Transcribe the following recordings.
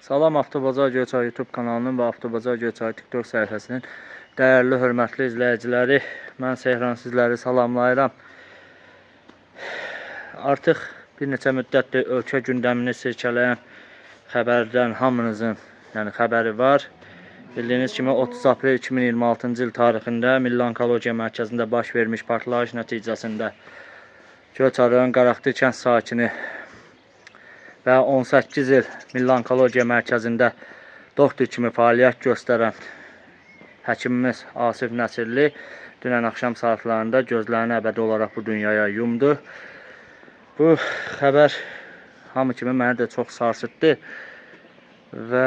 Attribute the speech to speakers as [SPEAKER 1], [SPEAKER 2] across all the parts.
[SPEAKER 1] Salam Avtobazar Göyçay YouTube kanalının və Avtobazar Göyçay TikTok səhifəsinin dəyərli, hörmətli izləyiciləri, mən Sehran sizləri salamlayıram. Artıq bir neçə müddətdir ölkə gündəmini sirkələyən xəbərdən hamınızın xəbəri var. Bildiyiniz kimi 30 aprel 2026-cı il tarixində Milli Onkologiya Mərkəzində baş vermiş partlayış nəticəsində Göyçayın Qaraqdı kənd sakini və 18 il Milli Onkologiya Mərkəzində doktor kimi fəaliyyət göstərən həkimimiz Asif Nəsirli dünən axşam saatlarında gözlərini əbədi olaraq bu dünyaya yumdu. Bu xəbər hamı kimi məni də çox sarsıtdı və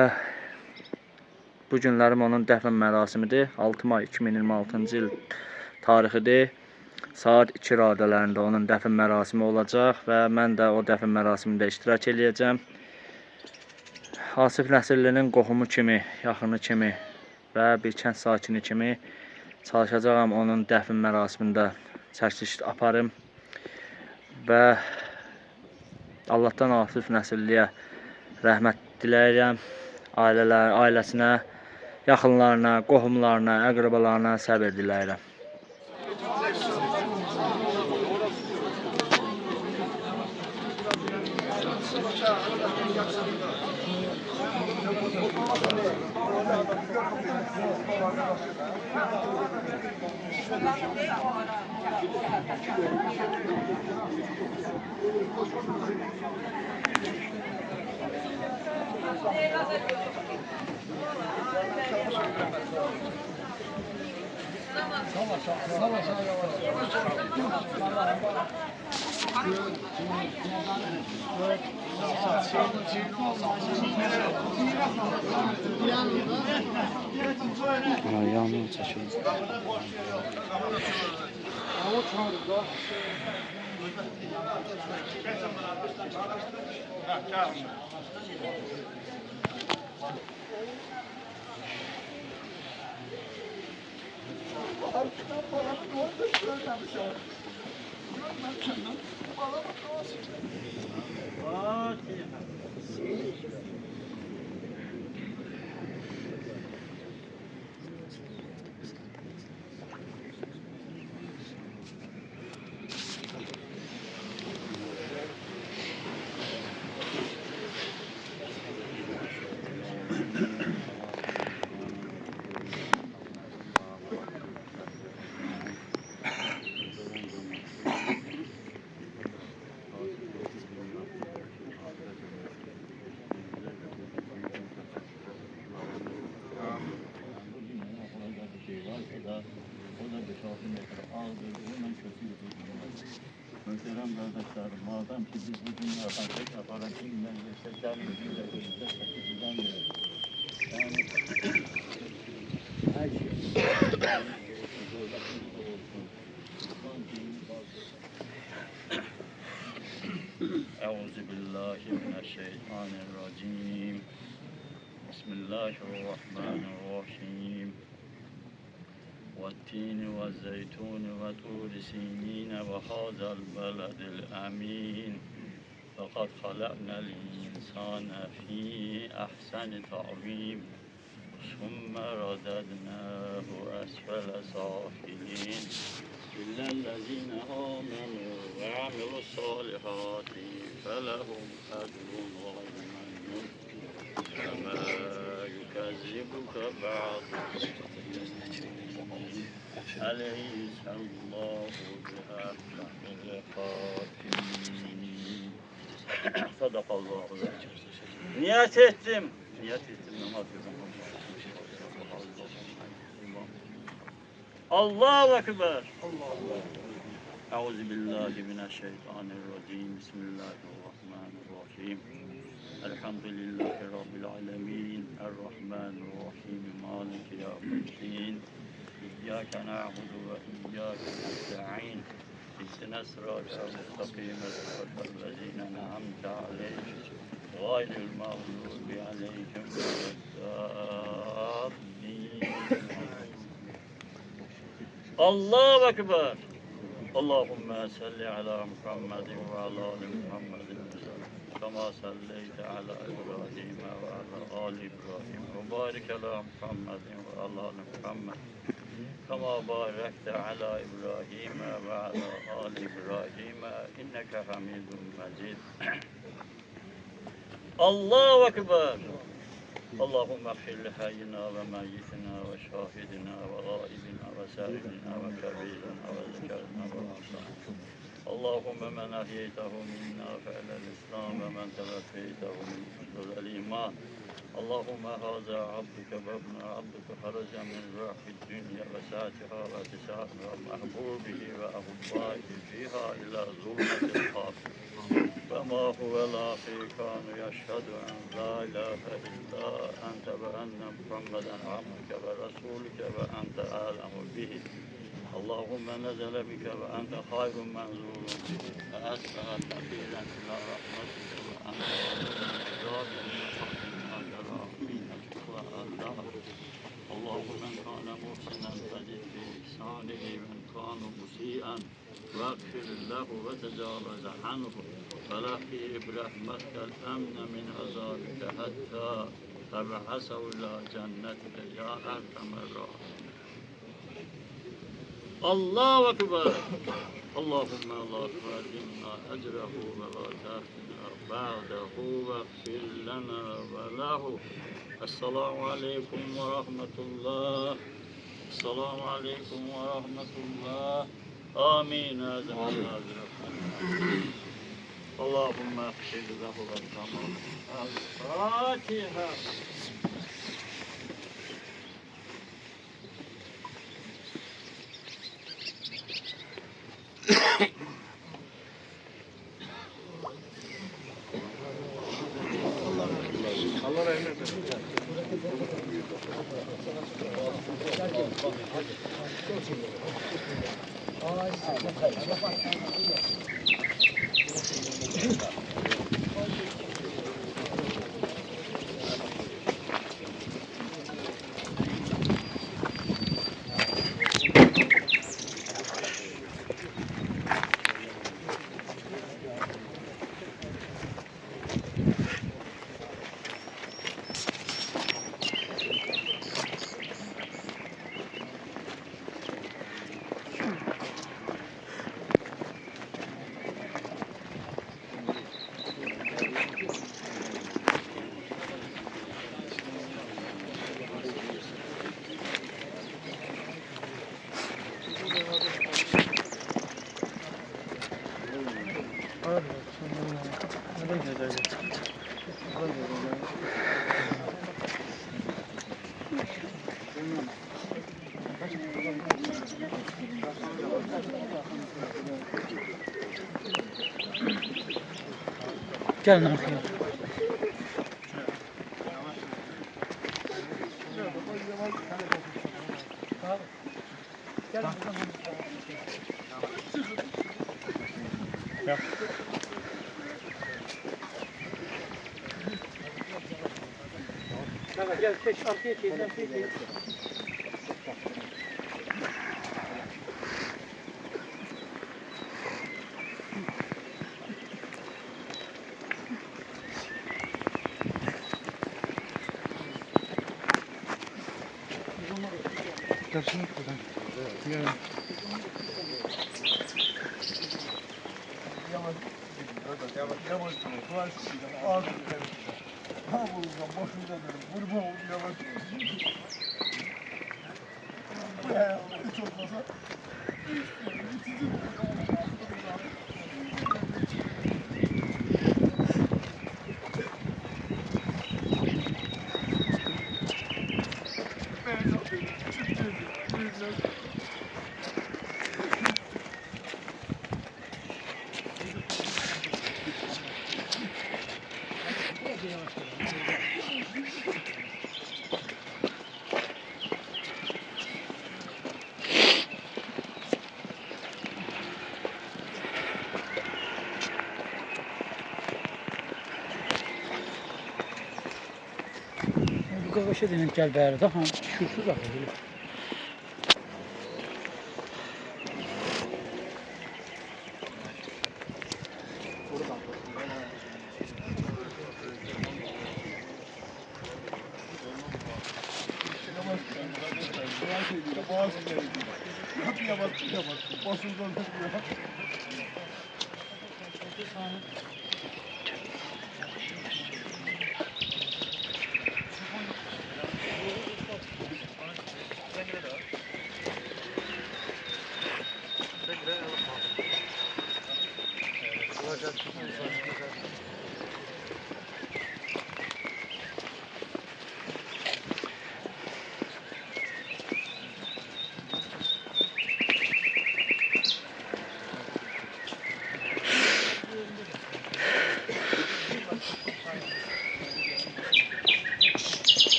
[SPEAKER 1] bu günlərim onun dəfn mərasimidir. 6 may 2026-cı il tarixidir. Saat 2 radələrində onun dəfn mərasimi olacaq və mən də o dəfn mərasimində iştirak edəcəm. Asif Nəsirlinin qohumu kimi, yaxını kimi və bir kənd sakini kimi çalışacağam onun dəfn mərasimində çəkiliş aparım və Allahdan Asif Nəsirliyə rəhmət diləyirəm. Ailəsinə, yaxınlarına, qohumlarına, əqrəbalarına səbir diləyirəm. Yandan çəkilir.
[SPEAKER 2] Muhterem kardeşlerim, madem ki biz bu dünyadan tek yaparak kimden geçsek, gelmediğinde görünce çekilden verir. Yani her şey Euzubillahimineşşeytanirracim. Bismillahirrahmanirrahim. والتين والزيتون وطور سينين وهذا البلد الأمين لقد خلقنا الإنسان في أحسن تقويم ثم رددناه أسفل سافلين إلا الذين آمنوا وعملوا الصالحات فلهم أجر غير ممنون فما يكذبك بعد أليس الله بأحكم الحاكمين. Sadakallahu. Niyet ettim namaz kıldım. Allahu Ekber. Euzubillahimineşşeytanirracim. Bismillahirrahmanirrahim. Elhamdülillahi Rabbil alemin. Errahmanirrahim. Maliki yevmiddin. İyyâke na'budu ve iyyâke nesta'in. İhdina sıratal mustakîm sıratallezîne en'amte aleyhim gayril mağdûbi aleyhim veleddâllîn. Allahu Ekber. Allahümme salli ala Muhammedin ve ala ali Muhammedin kema sallayte ala İbrahim ve ala آل إبراهيم وبارك على محمد وعلى آل محمد كما باركت على إبراهيم وعلى آل إبراهيم إنك حميد مجيد الله أكبر اللهم اغفر لحينا وميتنا وشاهدنا وغائبنا وسائرنا وكبيرنا وذكرنا وأنثانا اللهم من أحييته منا فعلى الإسلام ومن توفيته منا فعلى الإيمان اللهم هذا عبدك وابن عبدك خرج من روح الدنيا وسعتها واتساعها ومحبوبه وأحبائه فيها إلى ظلمة القبر فما هو لاقي كان يشهد أن لا إله إلا أنت وأن محمدا عبدك ورسولك وأنت أعلم به اللهم نزل بك وأنت خير منزول به فأسبح كثيرا إلى رحمتك وأنت اللهم من كان محسنا فزد بإحسانه ومن كان مسيئا واغفر له وتجاوز عنه ولقيه برحمتك الأمن من عذابك حتى تبعثه إلى جنتك يا أرحم الراحمين الله أكبر اللهم لا تحرمنا أجره ولا تفتنا بعده واغفر لنا وله السلام عليكم ورحمة الله السلام عليكم ورحمة الله آمين هذا اللهم اغفر له وارحمه الفاتحة
[SPEAKER 3] Allah rahmet eylesin.
[SPEAKER 1] Gelin arkaya. Gel, geç arkaya geç, arkaya geç. Dersini buradan. Yarın.
[SPEAKER 3] Yavaş. Yavaş. Ağzı karıştı. Ne yapalım boşuna dedim. Vurma oldu yavaş. Hiç olmasa.
[SPEAKER 1] Bu qaqaşa denən gəl bəyər də, ham şursuz axı.
[SPEAKER 3] ediyor. Bazı ediyor. Yapıya bak. Basıldan tutuyor.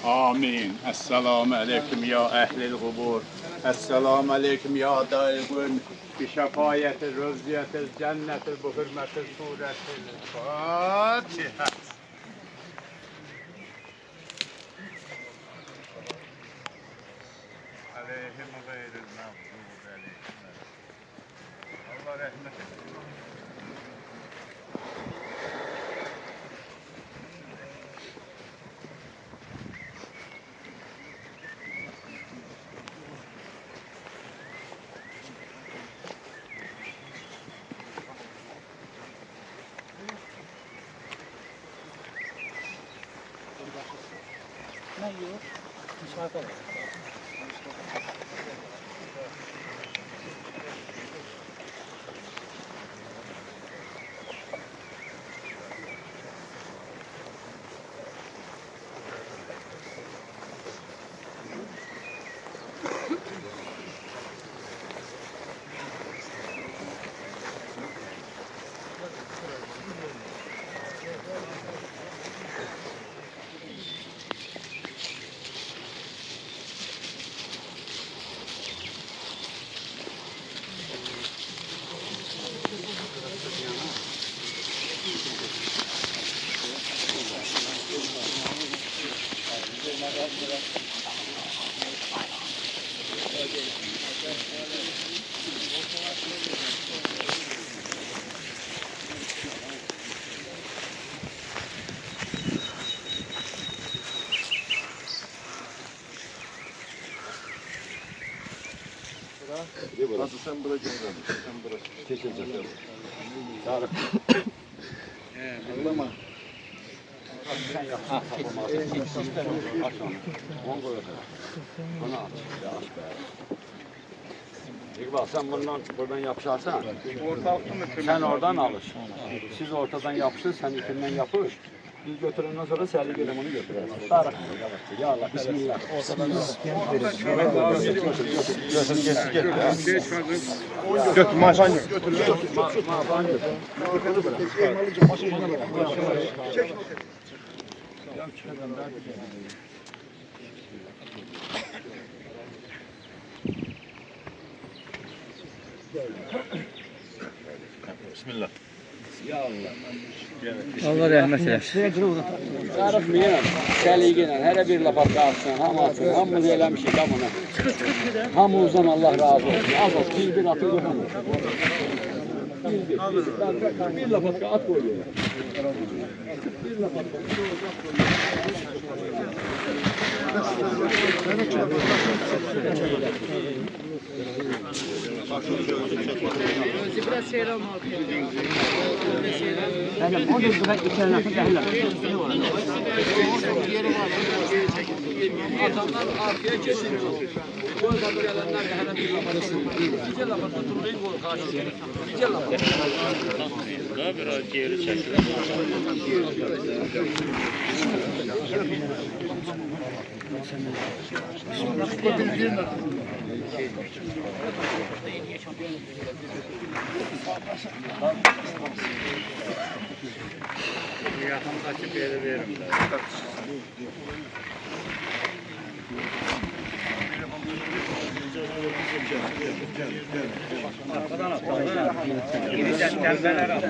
[SPEAKER 4] آمين. السلام عليكم يا أهل القبور. السلام عليكم يا دائقون بشفاية الرزية الجنة بحرمة سورة الفاتحة. عليهم غير المغضوب عليهم. الله رحمته.
[SPEAKER 3] Hadi sen bırak onu. Sen bırak. Çekeceğim.
[SPEAKER 4] Tarık.
[SPEAKER 3] Ağlama.
[SPEAKER 4] Sen yap. Aç onu. On koy ortaya. Bana aç. Ya aç be. İkbal sen buradan yapışarsan. Sen oradan alış. Siz ortadan yapışın, sen ipinden yapış. Biz götürenden sonra Seli gelin onu götürürüz. Tarık. Ya Allah, bismillah.
[SPEAKER 3] Götür maşan yok. Bismillah.
[SPEAKER 1] Allah rəhmət eləsin.
[SPEAKER 4] Tarıkmayın. Seli gelin. Her bir laf atsın. Ham atsın. Hamımız eləmişik ha bunu. Hamımızdan Allah razı olsun. Az olsun. Bir atı götürün. Bir laf at koyuyor. Bir laf at
[SPEAKER 5] Biraz seyran var.
[SPEAKER 4] Benim o yüzden içeri lafı gelirler.
[SPEAKER 5] Adamlar arkaya geçiyor. Gol kadar gelenler de hele bir lafa İyice lafa tutulmayı gol karşısında. İyice lafa.
[SPEAKER 2] Daha biraz geri çekilir. Yakındaki beri verim. Arkadan at. Geri dembeler at.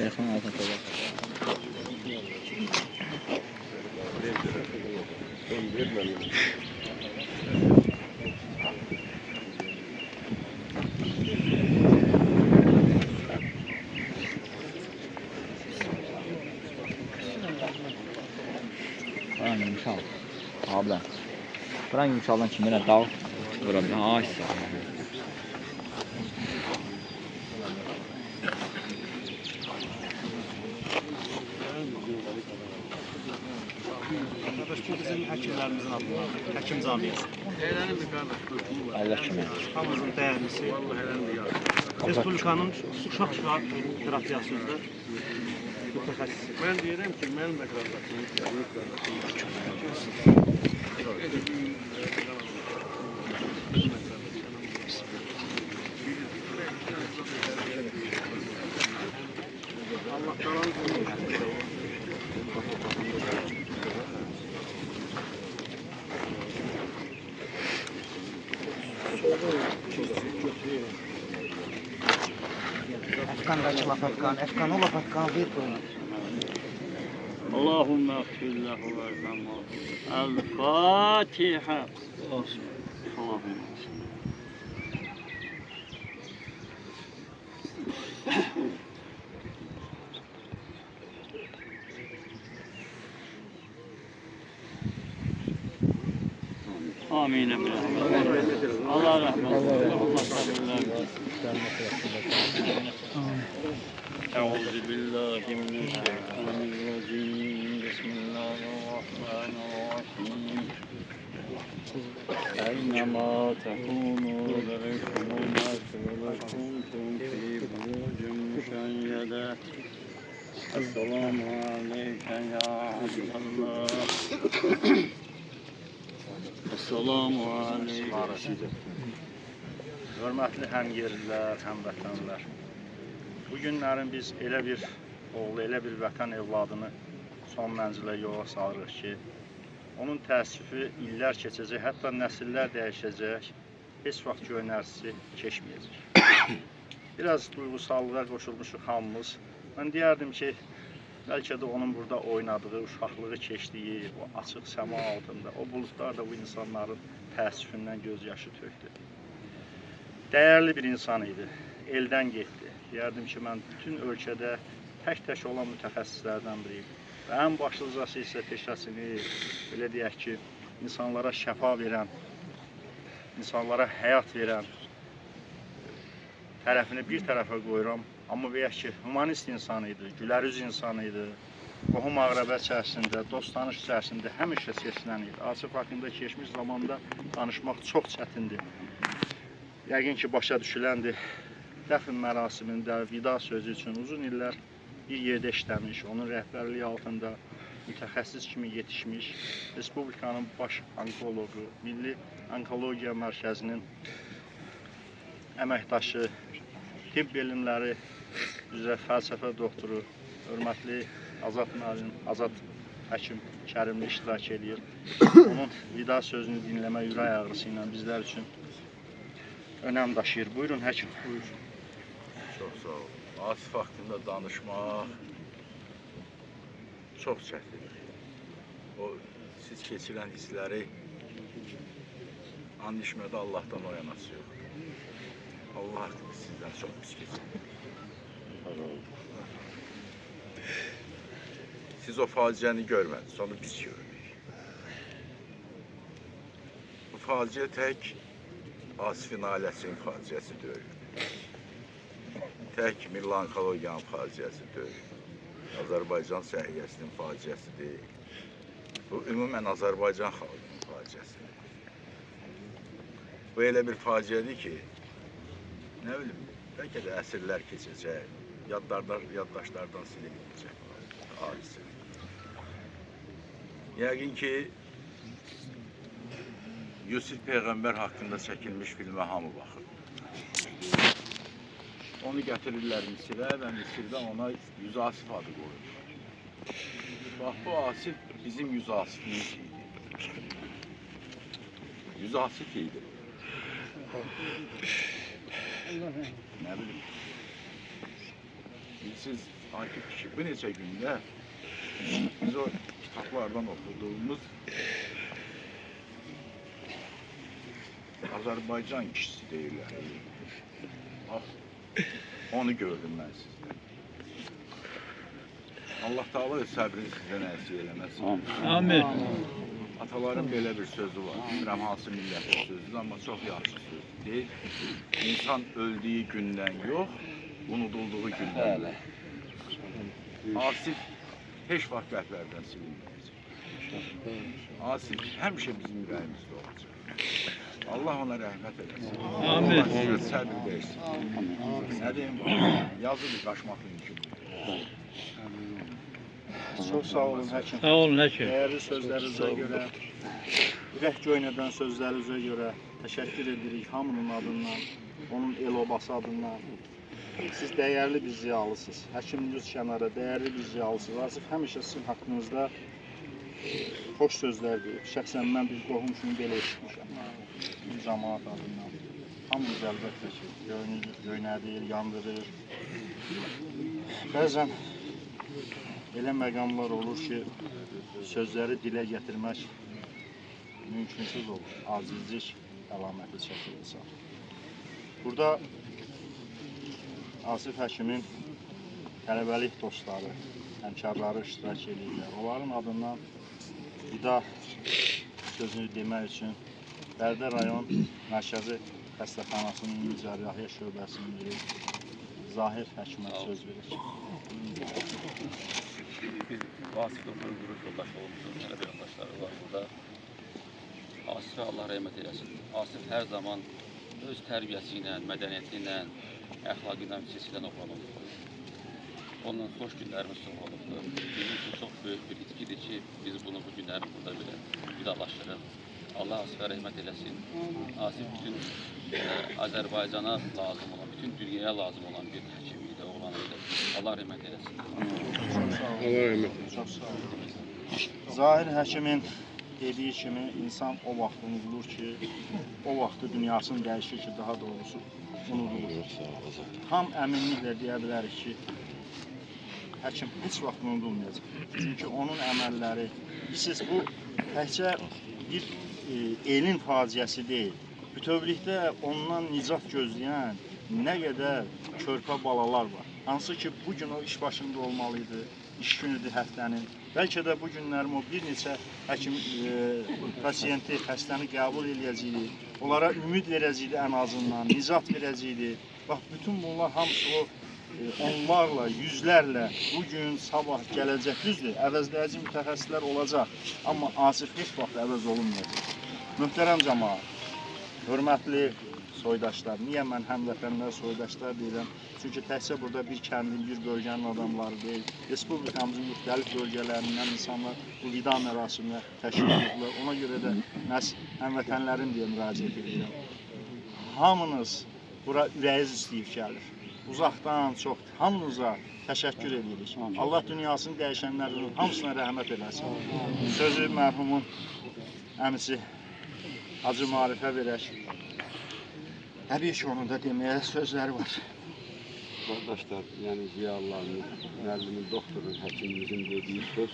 [SPEAKER 1] Yaxın altına qoyaq. Buran yumuşal. Abla. Buran yumuşaldan kimlərə dal vura bilən. Ay sağ.
[SPEAKER 6] Arkadaş bu bizim həkimlərimizin adına. Həkim Camiyəsi.
[SPEAKER 5] Eğlenin bir kardeş.
[SPEAKER 1] Allah kimi.
[SPEAKER 6] Hamımızın dəyərlisi. Respublikanın uşaq terapiyası üzrə mütəxəssisi. Mən deyirəm ki, mənim də Allah qalanı
[SPEAKER 5] Efkan kaç laf Efkan? Efkan o laf Efkan bir koyun.
[SPEAKER 2] Allahümme agfir lehu verhamhu. El-Fatiha. Allahümme. Amin. Allah rahmet eylesin. Allah sabırlar versin. أعوذ بالله من الشيطان الرجيم بسم الله الرحمن الرحيم أينما تكونوا يدرككم الموت ولو كنتم في بروج مشيدة السلام عليكم aleyken ya Abdallah. Esselamu aleykum. Hörmətli həmyerlilər, həmvətənlər. Bu günlərin biz elə bir oğlu, elə bir vətən evladını son mənzilə yola salırıq ki, onun təəssüfü illər keçəcək, hətta nəsillər dəyişəcək, heç vaxt göynərsi keçməyəcək. Biraz duyğusallığa qoşulmuşuq hamımız. Mən deyərdim ki, bəlkə də onun burada oynadığı, uşaqlığı keçdiyi, o açıq səma altında, o buludlar da bu insanların təəssüfündən gözyaşı tökdü. Dəyərli bir insan idi, eldən getdi. Deyərdim ki, mən bütün ölkədə tək-tək olan mütəxəssislərdən biriyim. Və ən başlıcası isə peşəsini, belə deyək ki, insanlara şəfa verən, insanlara həyat verən tərəfini bir tərəfə qoyuram. Amma deyək ki, humanist insan idi, gülərüz insan idi. Qohum ağrəbə içərisində, dost-tanış içərisində həmişə seçilən idi. Asif haqqında keçmiş zamanda danışmaq çox çətindir. Yəqin ki, başa düşüləndir. Dəfn mərasimində vida sözü üçün uzun illər bir yerdə işləmiş, onun rəhbərliyi altında mütəxəssis kimi yetişmiş, Respublikanın baş onkoloqu, Milli Onkologiya Mərkəzinin əməkdaşı, tibb elmləri üzrə fəlsəfə doktoru, hörmətli Azad müəllim, Azad həkim Kərimli iştirak edir. Onun vida sözünü dinləmək ürək ağrısı ilə bizlər üçün önəm daşıyır. Buyurun həkim. Buyur.
[SPEAKER 7] Çox sağ ol. Asif haqqında danışmaq çox çətindir. O siz keçirən hissləri and içmədə Allahdan oyanası yox. Allah haqqında sizdən çox pis keçir. Siz o faciəni görmədiniz, onu biz görürük. Bu faciə tək Asifin ailəsinin faciəsi deyil. Tək Milli Onkologiyanın faciəsi deyil. Azərbaycan səhiyyəsinin faciəsi deyil. Bu, ümumən Azərbaycan xalqının faciəsidir. Bu elə bir faciədir ki, nə bilim, bəlkə də əsrlər keçəcək, yaddaşlardan silinməyəcək hadisə. Yəqin ki, Yusif Peyğəmbər haqqında çəkilmiş filmə hamı baxır. Onu gətirirlər Misirə və Misirdə ona Yüzasif adı qoyurlar. Bax, bu Asif bizim Yüzasifimiz idi. Yüzasif idi. Nə bilim. Siz Akif kişi, bu neçə gündə biz o kitablardan oxuduğumuz Azərbaycan kişisi deyirlər. Bax, onu gördüm mən sizdən. Allah Teala səbrini sizə nəsib eləməsin.
[SPEAKER 2] Amin.
[SPEAKER 7] Ataların belə bir sözü var. Bilmirəm hansı millətin sözüdür, amma çox yaxşı sözdür. Deyir, insan öldüyü gündən yox, unudulduğu gündən. Asif heç vaxt qəlblərdən silinməyəcək. Asif həmişə bizim ürəyimizdə olacaq. Allah ona rəhmət eləsin.
[SPEAKER 2] Amin.
[SPEAKER 7] Allah sizə səbir versin. Nə deyim, yazıdır, qaçmaq mümkündür.
[SPEAKER 2] Çox sağ olun həkim.
[SPEAKER 1] Sağ olun həkim.
[SPEAKER 2] Dəyərli sözlərinizə görə, ürək göynədən sözlərinizə görə təşəkkür edirik hamının adından, onun el-obası adından. Siz dəyərli bir ziyalısınız. Həkim yüz kənara dəyərli bir ziyalısınız. Asif həmişə sizin haqqınızda xoş sözlər deyib. Şəxsən mən bir qohum kimi belə eşitmişəm. Bir cəmaat adından. Hamımız əlbəttə ki, göynədir, yandırır. Bəzən elə məqamlar olur ki, sözləri dilə gətirmək mümkünsüz olur. Acizlik əlaməti çəkir insan. Burada Asif həkimin tələbəlik dostları, həmkarları iştirak edirlər. Onların adından vida sözünü demək üçün Bərdə rayon Mərkəzi Xəstəxanasının Cərrahiyyə şöbəsinin biri Zahir həkimə söz verir.
[SPEAKER 5] Biz Asif doktorun qrup yoldaşı olmuşuz, tələbə yoldaşları var burada. Asifə Allah rəhmət eləsin. Asif hər zaman öz tərbiyəsi ilə, mədəniyyəti ilə, əxlaqı ilə seçilən oğlan oldu. Ondan xoş günlərimiz çox olubdur. Bizim üçün çox böyük bir itkidir ki, biz bunu bu günləri burada belə vidalaşdırıq. Allah Asifə rəhmət eləsin. Asif bütün Azərbaycana lazım olan, bütün dünyaya lazım olan bir həkim idi, oğlan idi. Allah rəhmət eləsin.
[SPEAKER 8] Zahir həkimin dediyi kimi insan o vaxt unudulur ki, o vaxtı dünyasını dəyişir ki, daha doğrusu unudulur. Tam əminliklə deyə bilərik ki, həkim heç vaxt unudulmayacaq. Çünki onun əməlləri, siz bu təkcə bir elin faciəsi deyil. Bütövlükdə ondan nicat gözləyən nə qədər körpə balalar var. Hansı ki, bugün o iş başında olmalıydı, iş günüdür həftənin. Bəlkə də bu günlərim o bir neçə həkim pasiyenti, xəstəni qəbul edəcəkdi. Onlara ümid verəcəkdi ən azından, nicat verəcəkdi. Bax, bütün bunlar hamısı o onlarla, yüzlərlə bugün, sabah, gələcək düzdür. Əvəzləyici mütəxəssislər olacaq. Amma Asif heç vaxt əvəz olunmayacaq. Möhtərəm cəmaət, hörmətli soydaşlar, niyə mən həmvətənlər soydaşlar deyirəm? Çünki təkcə burada bir kəndin, bir bölgənin adamları deyil. Respublikamızın müxtəlif bölgələrindən insanlar bu vida mərasiminə təşkil edirlər. Ona görə də məhz həmvətənlərim deyə müraciət edirəm. Hamınız bura ürəyiz istəyib gəlir. Uzaqdan çox hamınıza təşəkkür edirik. Allah dünyasını dəyişənlərin hamısına rəhmət eləsin. Sözü mərhumun əmisi Hacı Marifə verək. Təbii ki, onun da deməyə sözləri var.
[SPEAKER 4] Qardaşlar, yəni ziyalılarımız, müəllimin, doktorun, həkimimizin dediyi söz,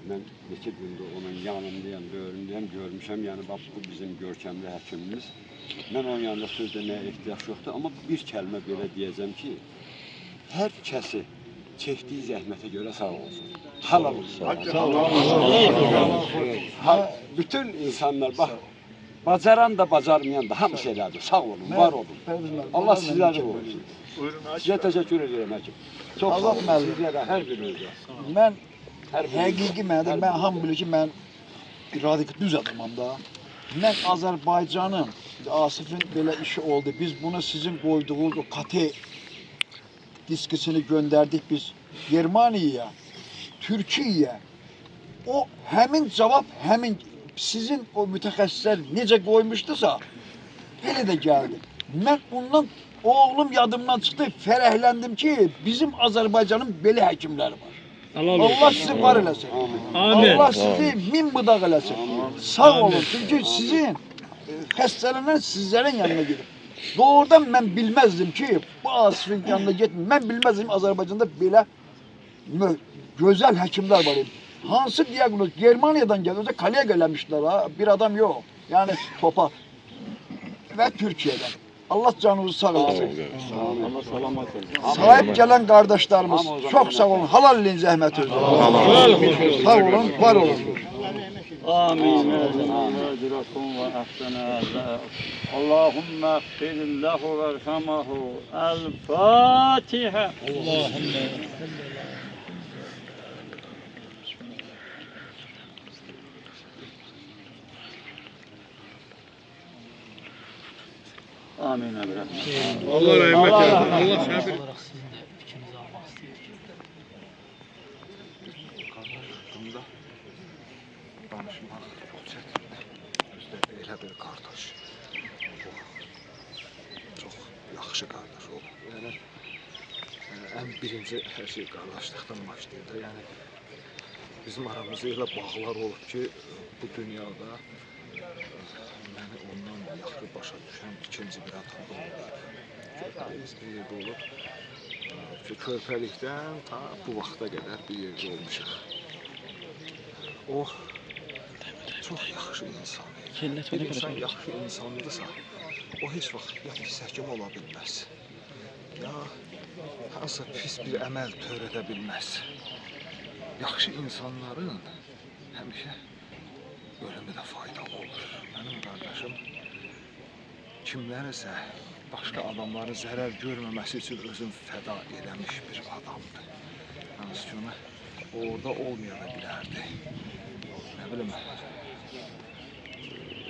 [SPEAKER 4] mən neçə gündür onun yanındayım, böyründəyim, görmüşəm. Yəni, bax, bu bizim görkəmli həkimimiz. Mən onun yanında söz deməyə ehtiyac yoxdur, amma bir kəlmə belə deyəcəm ki, hər kəsi çəkdiyi zəhmətə görə sağ olsun. Halal olsun. Bütün insanlar, bax, bacaran da, bacarmayan da hamısı elədir. Sağ olun, var olun. Allah sizləri olsun. Sizə təşəkkür edirəm, həkim. Çox sağ olun, sizlərə, hər birinizə.
[SPEAKER 3] Mən həqiqi mənada, mən hamı bilir ki, mən radikal düz adamam da. Mən Azərbaycanın, Asifin belə işi oldu. Biz bunu sizin qoyduğunuz o kate diskisini göndərdik biz Germaniyaya, Türkiyəyə. O həmin cavab, həmin sizin o mütəxəssislər necə qoymuşdusa, elə də gəldi. Mən ondan, oğlum yadımdan çıxdı, fərəhləndim ki, bizim Azərbaycanın belə həkimləri var. Allah sizi var eləsin. Allah sizi min budaq eləsin. Sağ olun. Çünki sizin xəstələnən sizlərin yanına gedib. Doğrudan mən bilməzdim ki, bu Asifin yanına getməyim. Mən bilməzdim Azərbaycanda belə gözəl həkimlər var. Hansı diaqnoz Germaniyadan gəldi, özə kollega eləmişlər ha, bir adam yox. Yəni topa və Türkiyədən. Allah canınızı sağ olsun.
[SPEAKER 2] Allah salamat olsun.
[SPEAKER 3] Sahip gələn qardaşlarımız çox sağ olun. Halal eləyin zəhmətinizi. Sağ olun, var olun.
[SPEAKER 2] آمين أجركم وأحسن اللهم اغفر له وارحمه الفاتحة اللهم آمين
[SPEAKER 3] Allah rəhmət eləsin. Allah səbir.
[SPEAKER 8] Danışmaq çox çətindir. Özdə elə bir qardaş. Çox yaxşı qardaş oldu. Yəni ən birinci hər şey qardaşlıqdan başlayır. Yəni bizim aramızda elə bağlar olub ki, bu dünyada məni ondan yaxşı başa düşən ikinci bir adam olmayıb. Körpəliyiz bir yerdə olub. Körpəlikdən ta bu vaxta qədər bir yerdə olmuşuq. O çox yaxşı insan. Bir insan yaxşı insandırsa, o heç vaxt ya pis həkim ola bilməz, ya hansısa pis bir əməl törədə bilməz. Yaxşı insanların həmişə ölümü də faydalı olur. Mənim qardaşım kimlərisə başqa adamların zərər görməməsi üçün özünü fəda eləmiş bir adamdır. Hansı ki, ona orada olmaya da bilərdi. Nə bilim,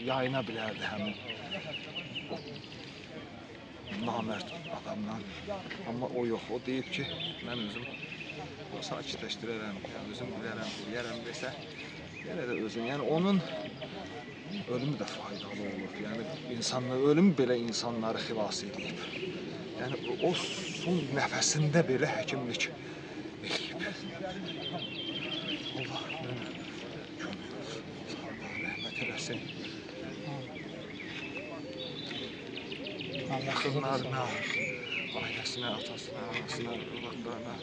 [SPEAKER 8] yayına bilərdi həmin o namərd adamdan. Amma o yox, o deyib ki, mən özüm
[SPEAKER 9] sakitləşdirərəm, yəni özüm bilərəm, deyərəm desə, yenə də özüm, yəni onun ölümü də faydalı olur. Yəni ölüm belə insanları xilas edib. Yəni o son nəfəsində belə həkimlik edib. Allah rəhmət eləsin. Yaxınlarına, ailəsinə, atasına, anasına, övladlarına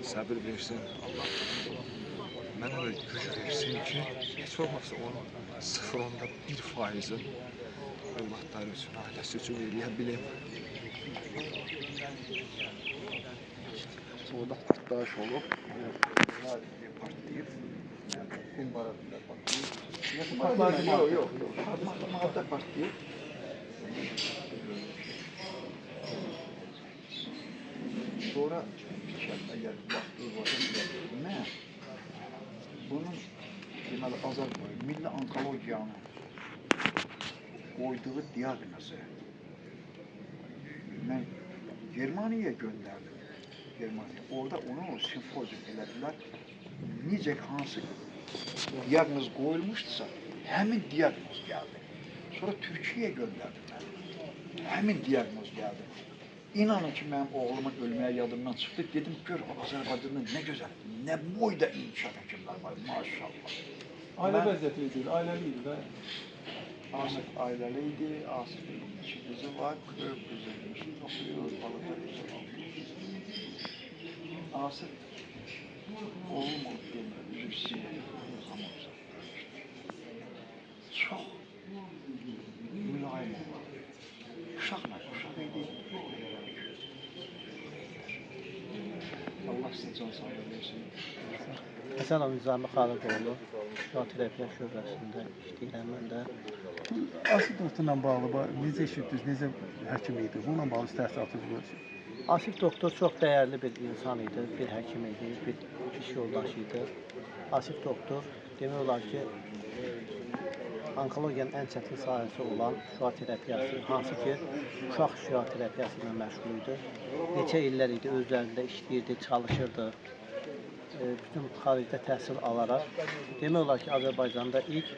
[SPEAKER 9] səbir versin. Allah mənə də güc versin ki, heç olmasa onun 0.1%-in övladları üçün, ailəsi üçün eləyə bilim. Orada partlayış olub, partlayıb, kumbaradında partlayıb. Yox, partlamaqda partlayıb. Sonra əgər vaxtı mən bunun deməli Azərbaycan milli onkologiyanın qoyduğu diaqnozu mən Germaniyaya göndərdim. Orada onu simpozium elədilər. Necə hansı diaqnoz qoyulmuşdursa, həmin diaqnoz gəldi. Sonra Türkiyəyə göndərdilər. Həmin diaqnoz gəldi. İnanın ki, mənim oğlumun ölməyə yadımdan çıxdı. Dedim, gör Azərbaycanda nə gözəl, nə boyda inkişaf həkimlər var, maşallah.
[SPEAKER 6] Ailə vəziyyəti idi, ailəli idi də.
[SPEAKER 8] Asif ailəli idi, Asifin 2 qızı var, kör qızıymış, oxuyur, balıqda qızı var. Asif oğlum olub demir, üzr istəyir, çox mülayim olur. Uşaq idi. Allah sizə can sağlığı versin.
[SPEAKER 10] Həsənov Nizami Xaliqoğlu, Şuan Terapiya şöbəsində işləyirəm mən də.
[SPEAKER 6] Asif doktorla bağlı necə eşitdiniz, necə həkim idi? Bununla bağlı istərsiniz görürsünüz.
[SPEAKER 10] Asif doktor çox dəyərli bir insan idi, bir həkim idi, bir iş yoldaşı idi. Asif doktor demək olar ki, onkologiyanın ən çətin sahəsi olan şüa terapiyası, hansı ki, uşaq şüa terapiyası ilə məşğul idi. Neçə illər idi, özlərində işləyirdi, çalışırdı. Bütün xaricdə təhsil alaraq, demək olar ki, Azərbaycanda ilk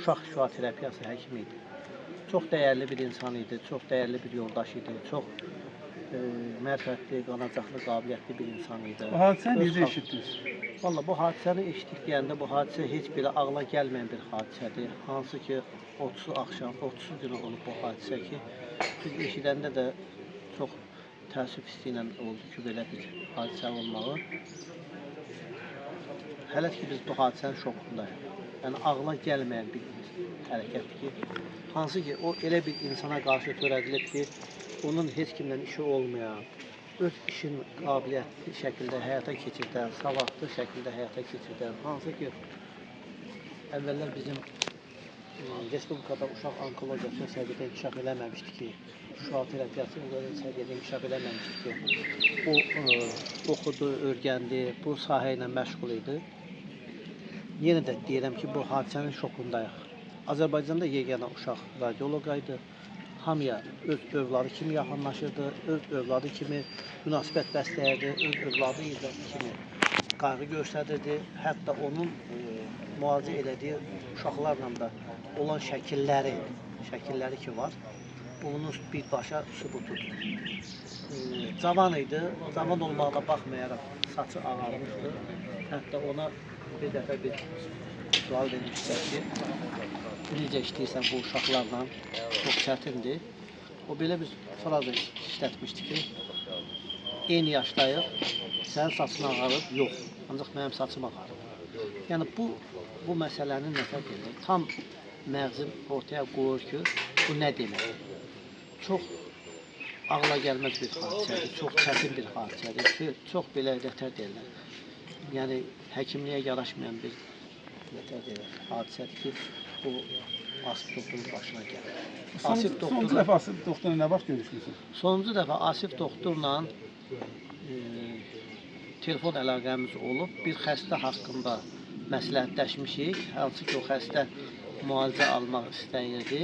[SPEAKER 10] uşaq şüa terapiyası həkimi idi. Çox dəyərli bir insan idi, çox dəyərli bir yoldaş idi, çox mərfətli, qanacaqlı, qabiliyyətli bir insan idi.
[SPEAKER 6] Bu hadisəni necə eşitdiniz?
[SPEAKER 10] Valla bu hadisəni eşitdik deyəndə bu hadisə heç biri ağla gəlməyən bir hadisədir. Hansı ki 30 axşam, 30 günü olub bu hadisə ki, biz eşidəndə də çox təəssüf hissi ilə oldu ki, belə bir hadisə olmağı. Hələ ki biz bu hadisənin şokundayıq. Yəni ağla gəlməyən bir hərəkətdir ki, hansı ki o elə bir insana qarşı törədilib ki, onun heç kimlə işi olmayan, öz işin qabiliyyətli şəkildə həyata keçirdən, savadlı şəkildə həyata keçirdən, hansı ki, əvvəllər bizim Respublikada uşaq onkologiyası səviyyədə inkişaf eləməmişdi ki, şüa terapiyası səviyyədə inkişaf eləməmişdi ki, o oxudu, öyrəndi, bu sahə ilə məşğul idi. Yenə də deyirəm ki, bu hadisənin şokundayıq. Azərbaycanda yeganə uşaq radioloq idi. Hamıya öz övladı kimi yaxınlaşırdı, öz övladı kimi münasibət bəsləyirdi, öz övladı kimi qayğı göstərirdi. Hətta onun müalicə elədiyi uşaqlarla da olan şəkilləri ki var, onun birbaşa sübutudur. Cavan idi, cavan olmağına baxmayaraq saçı ağarmışdı. Hətta ona bir dəfə bir sual vermişlər ki, necə işləyirsən bu uşaqlarla, çox çətindir. O belə bir fraza işlətmişdi ki, eyni yaşdayıq, sənin saçın ağarıb, yox, ancaq mənim saçım ağarıb. Yəni bu məsələnin nəsə deyil, tam məğzim ortaya qoyur ki, bu nə deməkdir? Çox ağla gəlməz bir hadisədir, çox çətin bir hadisədir ki, çox belə nətər deyirlər. Yəni həkimliyə yaraşmayan bir hadisədir ki, bu Asif doktorun başına gəlir.
[SPEAKER 6] Sonuncu dəfə Asif doktorla nə vaxt görüşmüsünüz?
[SPEAKER 10] Sonuncu dəfə Asif doktorla telefon əlaqəmiz olub, bir xəstə haqqında məsləhətləşmişik. Hansı ki, o xəstə müalicə almaq istəyirdi.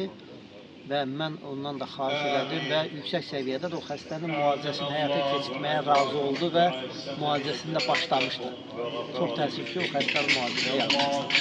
[SPEAKER 10] və mən ondan da xahiş elədim və yüksək səviyyədə də o xəstənin müalicəsini həyata keçirməyə razı oldu və müalicəsini də başlamışdı. Çox təəssüf ki, o xəstənin müalicəsi yapmışdı.